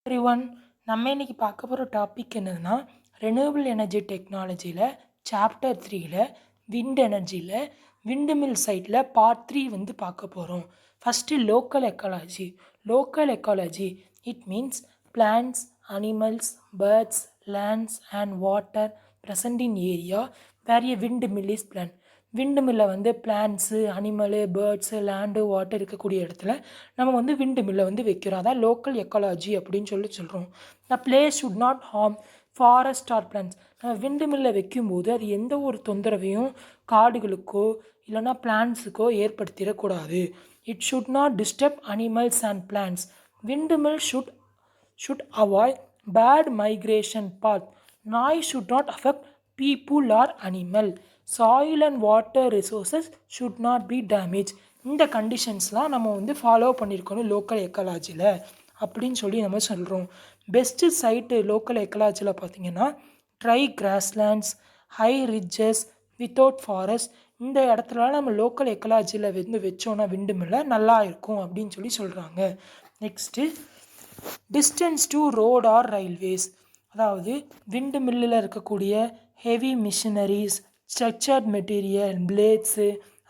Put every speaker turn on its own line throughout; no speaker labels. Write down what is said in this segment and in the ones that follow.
Everyone, நம்ம இன்னைக்கு பார்க்க போகிற டாபிக் என்னதுன்னா ரெனியூவபிள் எனர்ஜி டெக்னாலஜியில் சாப்டர் 3ல் விண்ட் எனர்ஜியில் விண்டு மில் சைட்டில் பார்ட் 3 வந்து பார்க்க போகிறோம். First local ecology it means plants, animals, birds, lands and water present in area where a wind mill is plan. Wind மில்லை வந்து plants, animal, birds, land, water இருக்கக்கூடிய இடத்துல நம்ம வந்து விண்டு மில்லை வந்து வைக்கிறோம். அதான் லோக்கல் எக்காலஜி அப்படின்னு சொல்கிறோம். The place should not harm forest or plants. நம்ம விண்டு மில்லை வைக்கும்போது அது எந்த ஒரு தொந்தரவையும் காடுகளுக்கோ இல்லைனா பிளான்ட்ஸுக்கோ ஏற்படுத்திடக்கூடாது. It should not disturb animals and plants. Wind mill should avoid bad migration path. Noise should not affect people or animal. Soil and water resources should not be damaged. இந்த கண்டிஷன்ஸ்லாம் நம்ம வந்து ஃபாலோ பண்ணியிருக்கணும் லோக்கல் எக்காலஜியில் அப்படின்னு சொல்லி நம்ம சொல்கிறோம். Best site local எக்காலஜியில் பார்த்திங்கன்னா try grasslands, high ridges without forest. இந்த இடத்துலலாம் நம்ம லோக்கல் எக்காலஜியில் வந்து வச்சோன்னா விண்டு மில்லை நல்லா இருக்கும் அப்படின்னு சொல்லி சொல்கிறாங்க. Next distance to road or railways. அதாவது விண்டு மில்லில் இருக்கக்கூடிய heavy machineries, structured material, blades,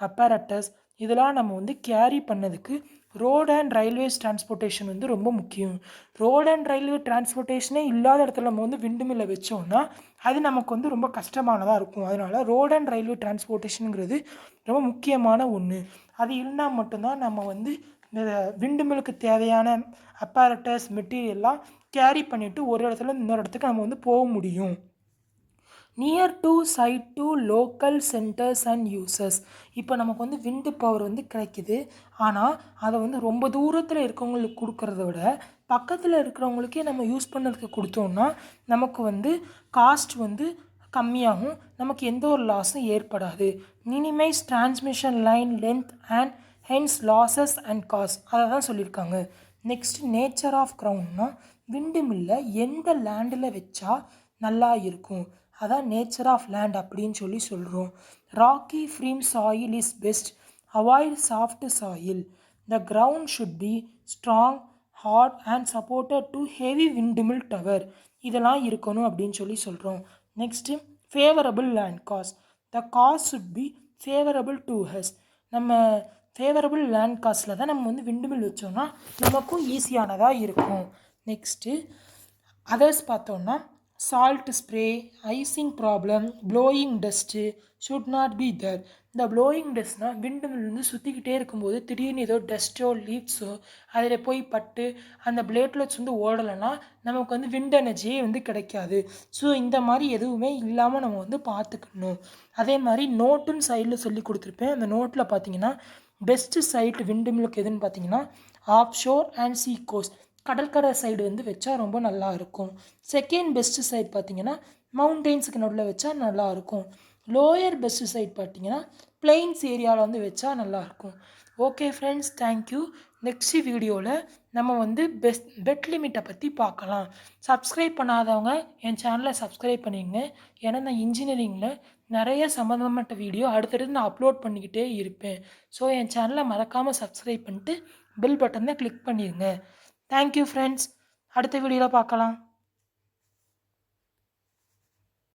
apparatus இதெல்லாம் நம்ம வந்து கேரி பண்ணதுக்கு ரோட் அண்ட் ரயில்வேஸ் டிரான்ஸ்போர்ட்டேஷன் வந்து ரொம்ப முக்கியம். ரோட் அண்ட் ரயில்வே டிரான்ஸ்போர்ட்டேஷனே இல்லாத இடத்துல நம்ம வந்து விண்டு மில்லை வச்சோம்னா அது நமக்கு வந்து ரொம்ப கஷ்டமானதாக இருக்கும். அதனால் ரோட் அண்ட் ரயில்வே டிரான்ஸ்போர்ட்டேஷனுங்கிறது ரொம்ப முக்கியமான ஒன்று. அது இருந்தால் மட்டும்தான் நம்ம வந்து விண்டு மில்லுக்கு தேவையான அப்பரட்டஸ் மெட்டீரியல்லாம் கேரி பண்ணிவிட்டு ஒரு இடத்துல இன்னொரு இடத்துக்கு நம்ம வந்து போக முடியும். Near to site to local centres and users. இப்போ நமக்கு வந்து விண்டு பவர் வந்து கிடைக்குது, ஆனால் அதை வந்து ரொம்ப தூரத்தில் இருக்கவங்களுக்கு கொடுக்கறத விட பக்கத்தில் இருக்கிறவங்களுக்கே நம்ம யூஸ் பண்ணதுக்கு கொடுத்தோம்னா நமக்கு வந்து காஸ்ட் வந்து கம்மியாகும், நமக்கு எந்த ஒரு லாஸும் ஏற்படாது. Minimise transmission line length and hence losses and cost அதை தான் சொல்லியிருக்காங்க. நெக்ஸ்ட் நேச்சர் ஆஃப் கிரவுண்ட்னா விண்டு மில்லை எந்த லேண்டில் வச்சா நல்லா இருக்கும், அதான் நேச்சர் ஆஃப் லேண்ட் அப்படின்னு சொல்லி சொல்கிறோம். Rocky firm soil is best. Avoid soft soil. The ground should be strong, hard and supported to heavy wind mill tower. இதெல்லாம் இருக்கணும் அப்படின்னு சொல்லி சொல்கிறோம். Next favourable land cost. The cost should be favourable to us. நம்ம favourable land காஸ்ட்டில் தான் நம்ம வந்து விண்டு மில் வச்சோம்னா நமக்கும் ஈஸியானதாக இருக்கும். நெக்ஸ்ட்டு அதர்ஸ் பார்த்தோன்னா salt spray, icing problem, blowing dust should not be there. இந்த ப்ளோயிங் டஸ்ட்னால் விண்டு மில் வந்து சுற்றிக்கிட்டே இருக்கும்போது திடீர்னு ஏதோ டஸ்ட்டோ லீவ்ஸோ அதில் போய் பட்டு அந்த பிளேட்லெட்ஸ் வந்து ஓடலைன்னா நமக்கு வந்து விண்ட் எனர்ஜியே வந்து கிடைக்காது. ஸோ இந்த மாதிரி எதுவுமே இல்லாமல் நம்ம வந்து பார்த்துக்கணும். அதே மாதிரி நோட்டுன்னு சைடில் சொல்லி கொடுத்துருப்பேன். அந்த நோட்டில் பார்த்தீங்கன்னா பெஸ்ட்டு சைட்டு விண்டு மில்லுக்கு எதுன்னு பார்த்தீங்கன்னா offshore and sea coast, கடற்கரை சைடு வந்து வச்சா ரொம்ப நல்லா இருக்கும். செகண்ட் பெஸ்ட்டு சைட் பார்த்திங்கன்னா மவுண்டெயின்ஸுக்கு நடுவில் வச்சா நல்லாயிருக்கும். லோயர் பெஸ்ட்டு சைட் பார்த்திங்கன்னா பிளெயின்ஸ் ஏரியாவில் வந்து வச்சா நல்லாயிருக்கும். Okay friends, thank you. நெக்ஸ்ட் வீடியோவில் நம்ம வந்து பெட் லிமிட்டை பற்றி பார்க்கலாம். சப்ஸ்கிரைப் பண்ணாதவங்க என் சேனலை சப்ஸ்கிரைப் பண்ணிங்க. ஏன்னா நான் இன்ஜினியரிங்கில் நிறைய சம்மந்தப்பட்ட வீடியோ அடுத்தடுத்து நான் அப்லோட் பண்ணிக்கிட்டே இருப்பேன். ஸோ என் சேனலை மறக்காமல் சப்ஸ்கிரைப் பண்ணிட்டு பெல் பட்டனை கிளிக் பண்ணிடுங்க. Thank you friends. அடுத்த வீடியோவில் பார்க்கலாம்.